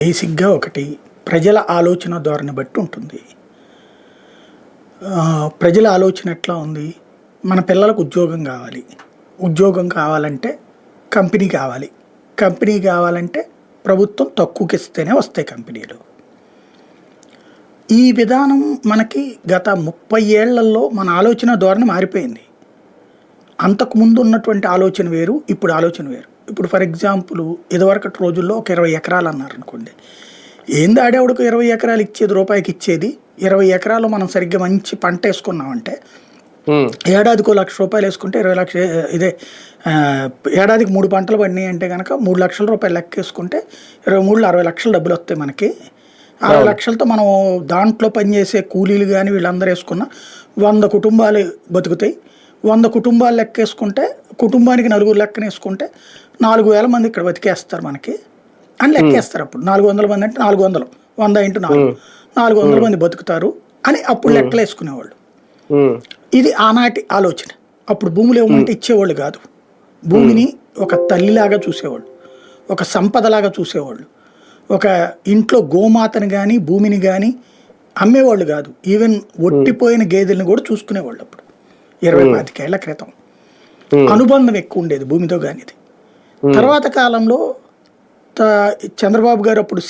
బేసిక్‌గా ఒకటి ప్రజల ఆలోచన ధోరణి బట్టి ఉంటుంది. ప్రజల ఆలోచన ఎట్లా ఉంది? మన పిల్లలకు ఉద్యోగం గావాలి. ఉద్యోగం కావాలంటే కంపెనీ కావాలి. కంపెనీ కావాలంటే ప్రభుత్వం తక్కువకిస్తేనే వస్తాయి కంపెనీలు. ఈ విధానం మనకి గత 30 ఏళ్లలో మన ఆలోచన ధోరణి మారిపోయింది. అంతకుముందు ఉన్నటువంటి ఆలోచన వేరు, ఇప్పుడు ఆలోచన వేరు. ఇప్పుడు ఫర్ ఎగ్జాంపుల్ ఇదివరకటి రోజుల్లో ఒక 20 ఎకరాలు అన్నారనుకోండి. ఏంది ఆడేవాడికి 20 ఎకరాలు ఇచ్చేది, రూపాయికి ఇచ్చేది? 20 ఎకరాలు మనం సరిగ్గా మంచి పంట వేసుకున్నామంటే ఏడాదికో ₹1,00,000 వేసుకుంటే 20 లక్ష ఇదే ఏడాదికి 3 పంటలు పడినాయి అంటే కనుక ₹3,00,000 లెక్కేసుకుంటే 23లో 60 లక్షలు డబ్బులు వస్తాయి మనకి. 60 లక్షలతో మనం దాంట్లో పనిచేసే కూలీలు కానీ వీళ్ళందరూ వేసుకున్న 100 కుటుంబాలు బతుకుతాయి. 100 కుటుంబాలు లెక్కేసుకుంటే కుటుంబానికి నలుగురు లెక్కన వేసుకుంటే 4,000 మంది ఇక్కడ బతికేస్తారు మనకి అని లెక్కేస్తారు. అప్పుడు 400 మంది అంటే 400, 100 × 4 400 మంది బతుకుతారు అని అప్పుడు లెక్కలు వేసుకునేవాళ్ళు. ఇది ఆనాటి ఆలోచన. అప్పుడు భూములు ఏమంటే ఇచ్చేవాళ్ళు కాదు. భూమిని ఒక తల్లిలాగా చూసేవాళ్ళు, ఒక సంపదలాగా చూసేవాళ్ళు. ఒక ఇంట్లో గోమాతని కానీ భూమిని కానీ అమ్మేవాళ్ళు కాదు. ఈవెన్ ఒట్టిపోయిన గేదెలను కూడా చూసుకునేవాళ్ళు అప్పుడు 20-25 ఏళ్ల క్రితం. అనుబంధం ఎక్కువ ఉండేది భూమితో కానిది. తర్వాత కాలంలో చంద్రబాబు గారు అప్పుడు